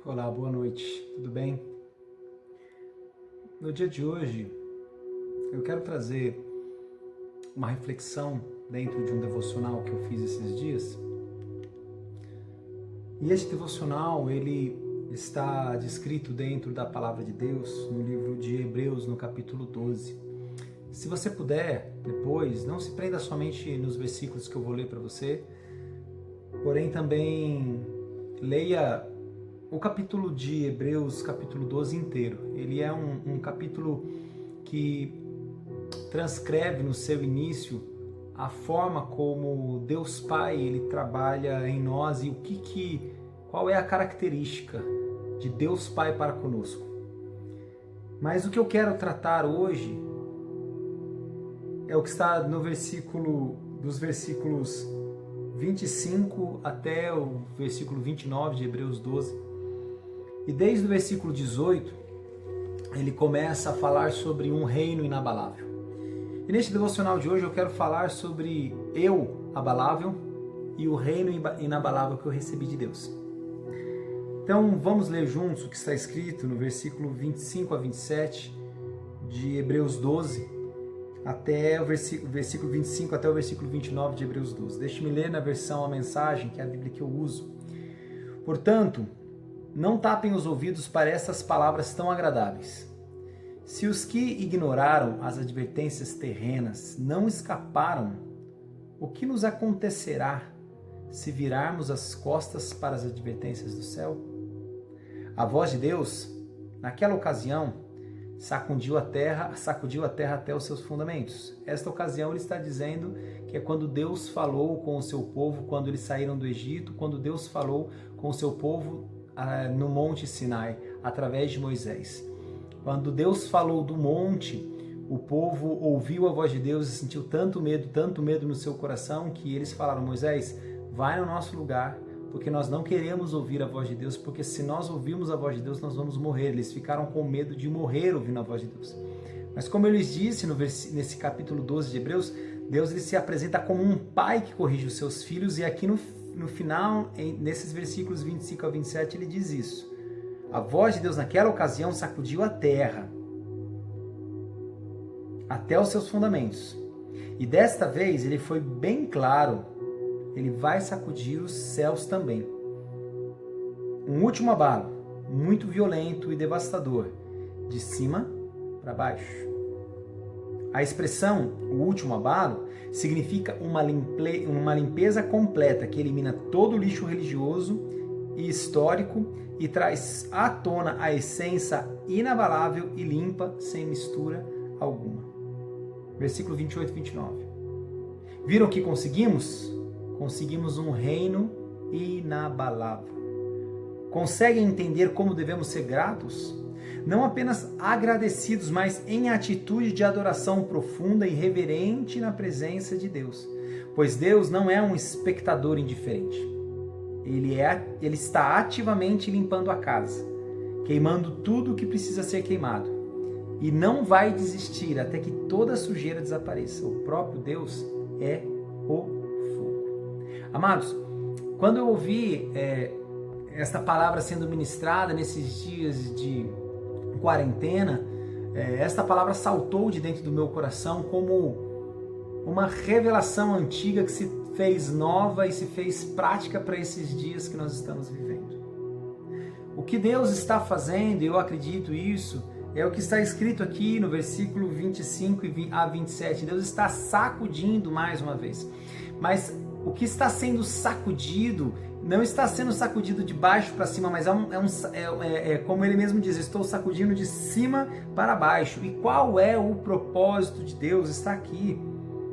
Olá, boa noite, tudo bem? No dia de hoje, eu quero trazer uma reflexão dentro de um devocional que eu fiz esses dias. E este devocional, ele está descrito dentro da Palavra de Deus, no livro de Hebreus, no capítulo 12. Se você puder, depois, não se prenda somente nos versículos que eu vou ler para você, porém também leia o capítulo de Hebreus, capítulo 12 inteiro. Ele é um capítulo que transcreve no seu início a forma como Deus Pai ele trabalha em nós e qual é a característica de Deus Pai para conosco. Mas o que eu quero tratar hoje é o que está no dos versículos 25 até o versículo 29 de Hebreus 12. E desde o versículo 18, ele começa a falar sobre um reino inabalável. E neste devocional de hoje eu quero falar sobre eu abalável e o reino inabalável que eu recebi de Deus. Então vamos ler juntos o que está escrito no versículo 25 a 27 de Hebreus 12, até o versículo 25 até o versículo 29 de Hebreus 12. Deixe-me ler na versão A Mensagem, que é a Bíblia que eu uso. Portanto, não tapem os ouvidos para essas palavras tão agradáveis. Se os que ignoraram as advertências terrenas não escaparam, o que nos acontecerá se virarmos as costas para as advertências do céu? A voz de Deus, naquela ocasião, sacudiu a terra até os seus fundamentos. Esta ocasião ele está dizendo que é quando Deus falou com o seu povo, quando eles saíram do Egito, quando Deus falou com o seu povo no Monte Sinai, através de Moisés. Quando Deus falou do monte, o povo ouviu a voz de Deus e sentiu tanto medo no seu coração, que eles falaram: Moisés, vai no nosso lugar, porque nós não queremos ouvir a voz de Deus, porque se nós ouvirmos a voz de Deus, nós vamos morrer. Eles ficaram com medo de morrer ouvindo a voz de Deus. Mas como eu lhes disse nesse capítulo 12 de Hebreus, Deus ele se apresenta como um pai que corrige os seus filhos, e aqui no final, nesses versículos 25 a 27, ele diz isso. A voz de Deus naquela ocasião sacudiu a terra até os seus fundamentos. E desta vez ele foi bem claro, ele vai sacudir os céus também. Um último abalo, muito violento e devastador, de cima para baixo. A expressão, o último abalo, significa uma limpeza completa que elimina todo o lixo religioso e histórico e traz à tona a essência inabalável e limpa, sem mistura alguma. Versículo 28 e 29. Viram que conseguimos? Conseguimos um reino inabalável. Conseguem entender como devemos ser gratos? Não apenas agradecidos, mas em atitude de adoração profunda e reverente na presença de Deus. Pois Deus não é um espectador indiferente. Ele está ativamente limpando a casa, queimando tudo o que precisa ser queimado. E não vai desistir até que toda a sujeira desapareça. O próprio Deus é o fogo. Amados, quando eu ouvi esta palavra sendo ministrada nesses dias de quarentena, esta palavra saltou de dentro do meu coração como uma revelação antiga que se fez nova e se fez prática para esses dias que nós estamos vivendo. O que Deus está fazendo, e eu acredito isso, é o que está escrito aqui no versículo 25 a 27. Deus está sacudindo mais uma vez. Mas o que está sendo sacudido não está sendo sacudido de baixo para cima, mas como ele mesmo diz, estou sacudindo de cima para baixo. E qual é o propósito de Deus? Está aqui.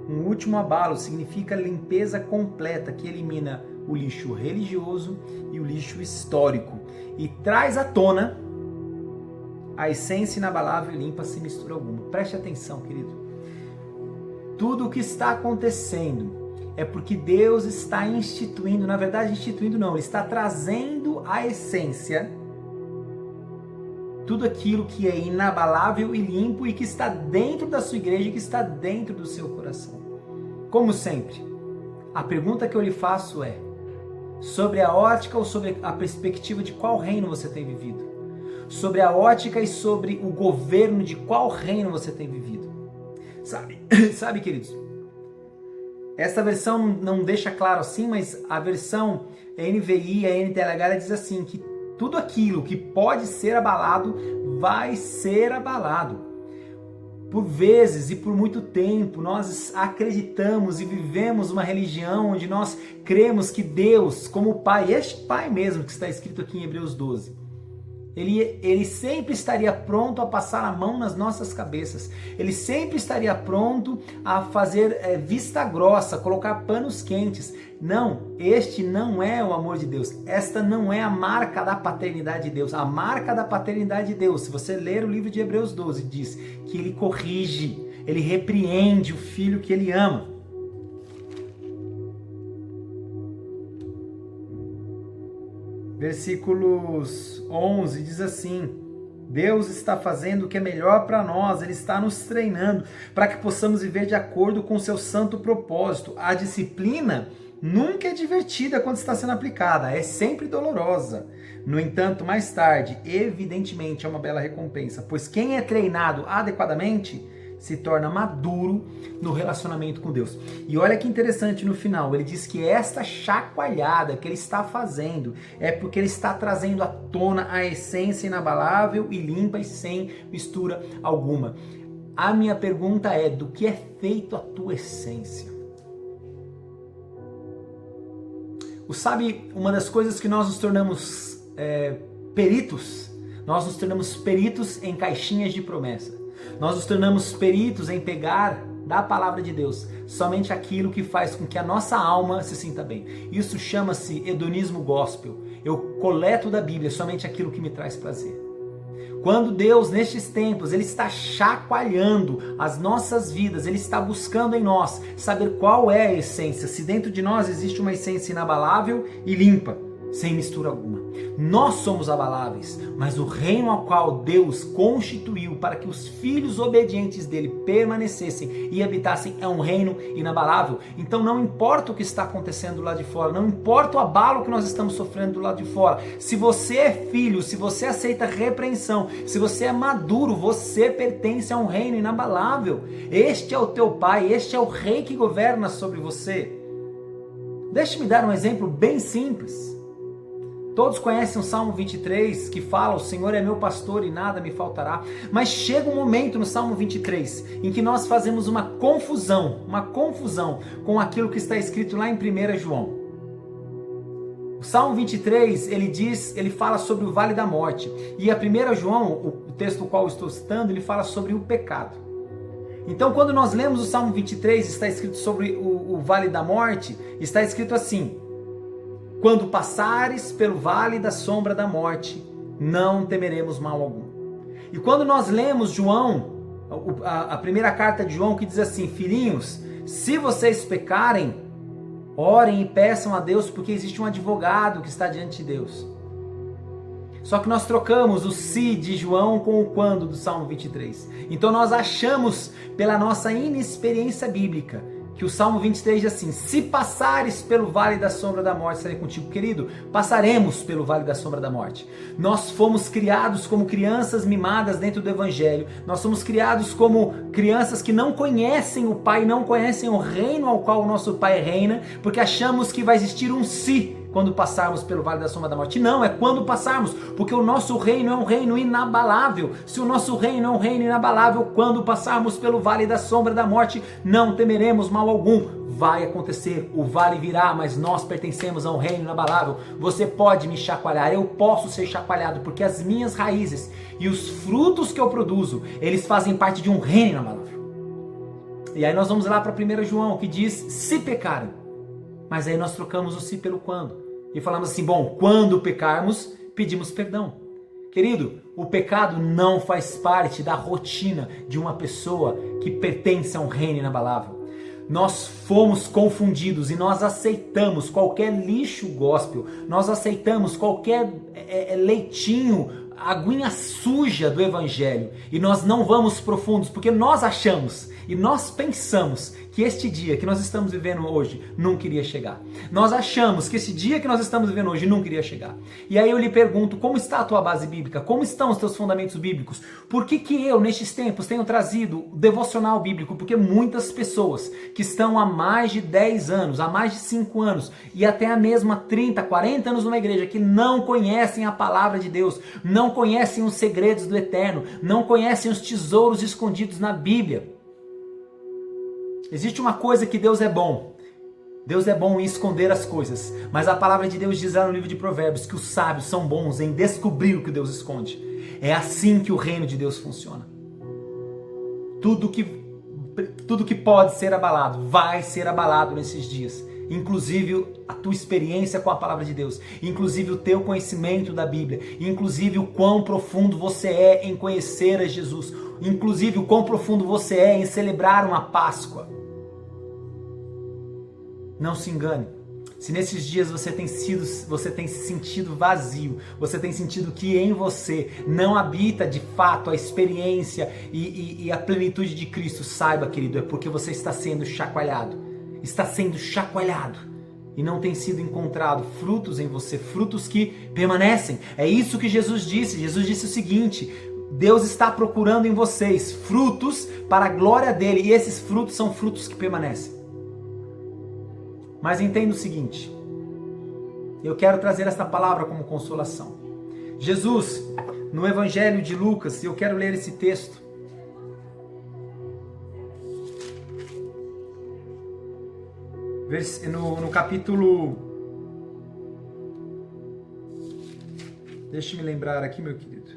Um último abalo significa limpeza completa, que elimina o lixo religioso e o lixo histórico e traz à tona a essência inabalável e limpa, sem mistura alguma. Preste atenção, querido. Tudo o que está acontecendo é porque Deus está instituindo, na verdade instituindo não, Ele está trazendo a essência, tudo aquilo que é inabalável e limpo e que está dentro da sua igreja, que está dentro do seu coração. Como sempre, a pergunta que eu lhe faço é: Sobre a ótica ou sobre a perspectiva de qual reino você tem vivido? Sobre a ótica e sobre o governo de qual reino você tem vivido? Sabe, queridos? Essa versão não deixa claro assim, mas a versão NVI, a NTLH, ela diz assim, que tudo aquilo que pode ser abalado, vai ser abalado. Por vezes e por muito tempo nós acreditamos e vivemos uma religião onde nós cremos que Deus, como Pai, este Pai mesmo que está escrito aqui em Hebreus 12, Ele sempre estaria pronto a passar a mão nas nossas cabeças. Ele sempre estaria pronto a fazer vista grossa, colocar panos quentes. Não, este não é o amor de Deus. Esta não é a marca da paternidade de Deus. A marca da paternidade de Deus, se você ler o livro de Hebreus 12, diz que Ele corrige, Ele repreende o filho que Ele ama. Versículos 11 diz assim: Deus está fazendo o que é melhor para nós, Ele está nos treinando para que possamos viver de acordo com o seu santo propósito. A disciplina nunca é divertida quando está sendo aplicada, é sempre dolorosa. No entanto, mais tarde, evidentemente, é uma bela recompensa, pois quem é treinado adequadamente se torna maduro no relacionamento com Deus. E olha que interessante no final, ele diz que esta chacoalhada que ele está fazendo é porque ele está trazendo à tona a essência inabalável e limpa e sem mistura alguma. A minha pergunta é, do que é feito a tua essência? Sabe, uma das coisas que nós nos tornamos peritos, nós nos tornamos peritos em caixinhas de promessa. Nós nos tornamos peritos em pegar da palavra de Deus somente aquilo que faz com que a nossa alma se sinta bem. Isso chama-se hedonismo gospel. Eu coleto da Bíblia somente aquilo que me traz prazer. Quando Deus, nestes tempos, Ele está chacoalhando as nossas vidas, Ele está buscando em nós saber qual é a essência, se dentro de nós existe uma essência inabalável e limpa, sem mistura alguma. Nós somos abaláveis, mas o reino ao qual Deus constituiu para que os filhos obedientes dele permanecessem e habitassem é um reino inabalável. Então não importa o que está acontecendo lá de fora, não importa o abalo que nós estamos sofrendo do lado de fora. Se você é filho, se você aceita repreensão, se você é maduro, você pertence a um reino inabalável. Este é o teu Pai, este é o Rei que governa sobre você. Deixe-me dar um exemplo bem simples. Todos conhecem o Salmo 23, que fala: o Senhor é meu pastor e nada me faltará. Mas chega um momento no Salmo 23 em que nós fazemos uma confusão com aquilo que está escrito lá em 1 João. O Salmo 23, ele fala sobre o vale da morte. E a 1 João, o texto do qual eu estou citando, ele fala sobre o pecado. Então, quando nós lemos o Salmo 23, está escrito sobre o vale da morte, está escrito assim: quando passares pelo vale da sombra da morte, não temeremos mal algum. E quando nós lemos João, a primeira carta de João, que diz assim: filhinhos, se vocês pecarem, orem e peçam a Deus, porque existe um advogado que está diante de Deus. Só que nós trocamos o se de João com o quando do Salmo 23. Então nós achamos, pela nossa inexperiência bíblica, que o Salmo 23 diz assim: se passares pelo vale da sombra da morte, estarei contigo. Querido, passaremos pelo vale da sombra da morte. Nós fomos criados como crianças mimadas dentro do Evangelho. Nós somos criados como crianças que não conhecem o Pai, não conhecem o reino ao qual o nosso Pai reina, porque achamos que vai existir um se quando passarmos pelo vale da sombra da morte. Não, é quando passarmos, porque o nosso reino é um reino inabalável. Se o nosso reino é um reino inabalável, quando passarmos pelo vale da sombra da morte, não temeremos mal algum. Vai acontecer, o vale virá, mas nós pertencemos a um reino inabalável. Você pode me chacoalhar, eu posso ser chacoalhado, porque as minhas raízes e os frutos que eu produzo, eles fazem parte de um reino inabalável. E aí nós vamos lá para 1 João, que diz: se pecarem. Mas aí nós trocamos o se pelo quando. E falamos assim: bom, quando pecarmos, pedimos perdão. Querido, o pecado não faz parte da rotina de uma pessoa que pertence a um reino inabalável. Nós fomos confundidos e nós aceitamos qualquer lixo gospel, nós aceitamos qualquer leitinho, aguinha suja do Evangelho. E nós não vamos profundos, porque nós achamos e nós pensamos que este dia que nós estamos vivendo hoje nunca iria chegar. Nós achamos que esse dia que nós estamos vivendo hoje nunca iria chegar. E aí eu lhe pergunto, como está a tua base bíblica? Como estão os teus fundamentos bíblicos? Por que eu, nestes tempos, tenho trazido o devocional bíblico? Porque muitas pessoas que estão há mais de 10 anos, há mais de 5 anos e até a mesma 30, 40 anos numa igreja que não conhecem a palavra de Deus, não conhecem os segredos do eterno, não conhecem os tesouros escondidos na Bíblia. Existe uma coisa que Deus é bom. Deus é bom em esconder as coisas, mas a palavra de Deus diz lá no livro de Provérbios que os sábios são bons em descobrir o que Deus esconde. É assim que o reino de Deus funciona. Tudo que pode ser abalado, vai ser abalado nesses dias. Inclusive a tua experiência com a palavra de Deus, inclusive o teu conhecimento da Bíblia, inclusive o quão profundo você é em conhecer a Jesus, inclusive o quão profundo você é em celebrar uma Páscoa. Não se engane. Se nesses dias você tem se sentido vazio, você tem sentido que em você não habita de fato a experiência e a plenitude de Cristo, saiba, querido, é porque você está sendo chacoalhado. Está sendo chacoalhado. E não tem sido encontrado frutos em você, frutos que permanecem. É isso que Jesus disse. Jesus disse o seguinte: Deus está procurando em vocês frutos para a glória dele. E esses frutos são frutos que permanecem. Mas entenda o seguinte, eu quero trazer esta palavra como consolação. Jesus, no Evangelho de Lucas, eu quero ler esse texto. No capítulo... Deixe-me lembrar aqui, meu querido.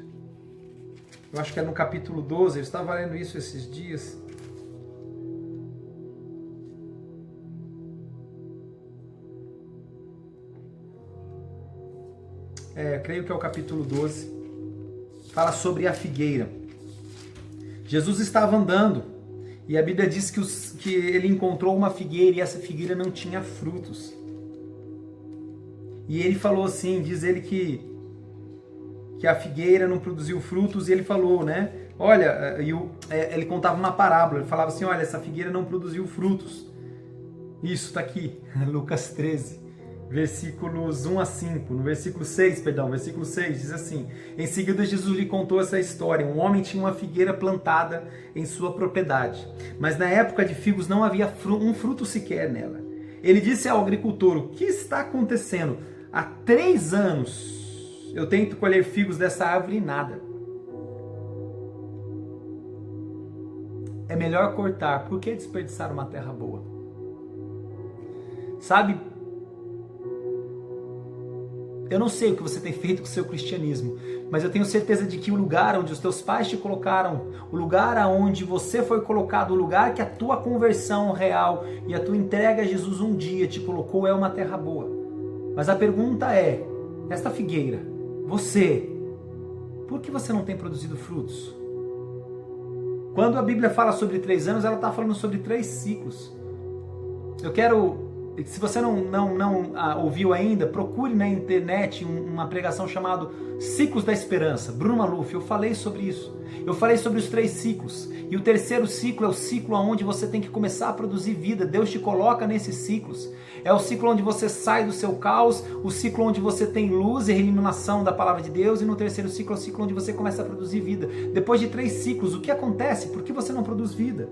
Eu acho que é no capítulo 12, eu estava lendo isso esses dias. Creio que é o capítulo 12, fala sobre a figueira. Jesus estava andando e a Bíblia diz que ele encontrou uma figueira e essa figueira não tinha frutos. E ele falou assim, diz ele que a figueira não produziu frutos, e ele falou, né? Olha, ele contava uma parábola, ele falava assim, olha, essa figueira não produziu frutos. Isso está aqui, Lucas 13. Versículos 1 a 5, no versículo 6, diz assim: em seguida Jesus lhe contou essa história. Um homem tinha uma figueira plantada em sua propriedade, mas na época de figos não havia um fruto sequer nela. Ele disse ao agricultor: o que está acontecendo? Há 3 anos eu tento colher figos dessa árvore e nada. É melhor cortar, por que desperdiçar uma terra boa? Sabe, eu não sei o que você tem feito com o seu cristianismo, mas eu tenho certeza de que o lugar onde os teus pais te colocaram, o lugar onde você foi colocado, o lugar que a tua conversão real e a tua entrega a Jesus um dia te colocou é uma terra boa. Mas a pergunta é, esta figueira, você, por que você não tem produzido frutos? Quando a Bíblia fala sobre 3 anos, ela está falando sobre 3 ciclos. Eu quero... Se você não ouviu ainda, procure na internet uma pregação chamada Ciclos da Esperança, Bruno Maluf. Eu falei sobre isso. Eu falei sobre os 3 ciclos. E o terceiro ciclo é o ciclo onde você tem que começar a produzir vida. Deus te coloca nesses ciclos. É o ciclo onde você sai do seu caos, o ciclo onde você tem luz e iluminação da palavra de Deus, e no terceiro ciclo é o ciclo onde você começa a produzir vida. Depois de 3 ciclos, o que acontece? Por que você não produz vida?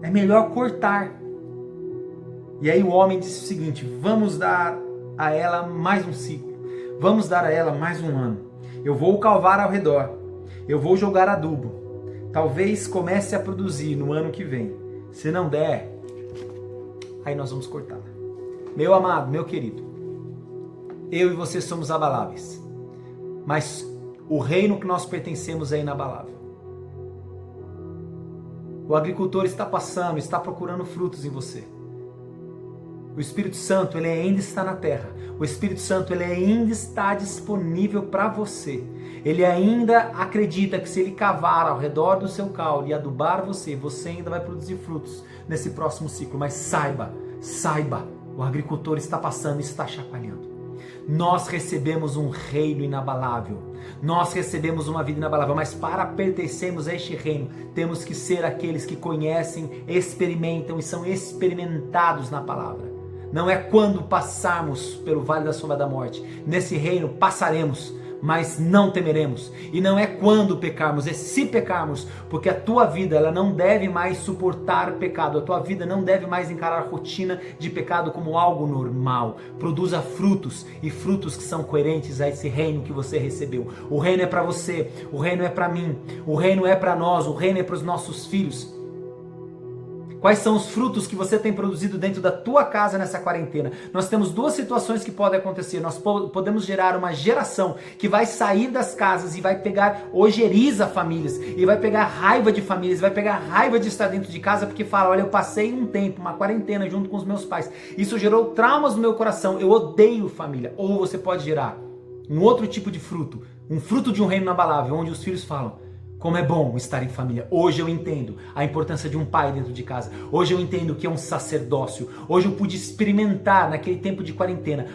É melhor cortar. E aí o homem disse o seguinte: vamos dar a ela mais um ciclo, vamos dar a ela mais um ano. Eu vou cavar ao redor, eu vou jogar adubo. Talvez comece a produzir no ano que vem. Se não der, aí nós vamos cortar. Meu amado, meu querido, eu e você somos abaláveis, mas o reino que nós pertencemos é inabalável. O agricultor está passando, está procurando frutos em você. O Espírito Santo, ele ainda está na terra. O Espírito Santo, ele ainda está disponível para você. Ele ainda acredita que se ele cavar ao redor do seu caule e adubar você, você ainda vai produzir frutos nesse próximo ciclo. Mas saiba, o agricultor está passando e está chacoalhando. Nós recebemos um reino inabalável. Nós recebemos uma vida inabalável, mas para pertencermos a este reino, temos que ser aqueles que conhecem, experimentam e são experimentados na palavra. Não é quando passarmos pelo vale da sombra da morte. Nesse reino passaremos, mas não temeremos. E não é quando pecarmos, é se pecarmos, porque a tua vida ela não deve mais suportar pecado, a tua vida não deve mais encarar a rotina de pecado como algo normal. Produza frutos, e frutos que são coerentes a esse reino que você recebeu. O reino é para você, o reino é para mim, o reino é para nós, o reino é para os nossos filhos. Quais são os frutos que você tem produzido dentro da tua casa nessa quarentena? Nós temos duas situações que podem acontecer. Nós podemos gerar uma geração que vai sair das casas e vai pegar, ojeriza famílias, e vai pegar raiva de famílias, vai pegar raiva de estar dentro de casa porque fala, olha, eu passei um tempo, uma quarentena junto com os meus pais. Isso gerou traumas no meu coração, eu odeio família. Ou você pode gerar um outro tipo de fruto, um fruto de um reino inabalável, onde os filhos falam, como é bom estar em família. Hoje eu entendo a importância de um pai dentro de casa. Hoje eu entendo o que é um sacerdócio. Hoje eu pude experimentar naquele tempo de quarentena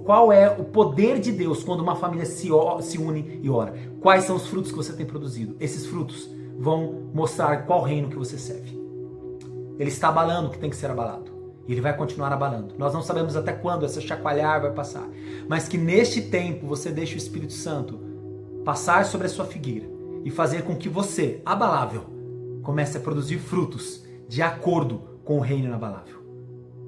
qual é o poder de Deus quando uma família se une e ora. Quais são os frutos que você tem produzido? Esses frutos vão mostrar qual reino que você serve. Ele está abalando o que tem que ser abalado. E ele vai continuar abalando. Nós não sabemos até quando essa chacoalhar vai passar. Mas que neste tempo você deixe o Espírito Santo passar sobre a sua figueira e fazer com que você, abalável, comece a produzir frutos de acordo com o reino inabalável.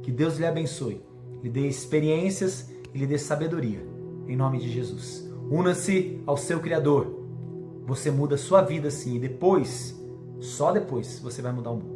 Que Deus lhe abençoe, lhe dê experiências e lhe dê sabedoria. Em nome de Jesus. Una-se ao seu Criador. Você muda a sua vida sim e depois, só depois, você vai mudar o mundo.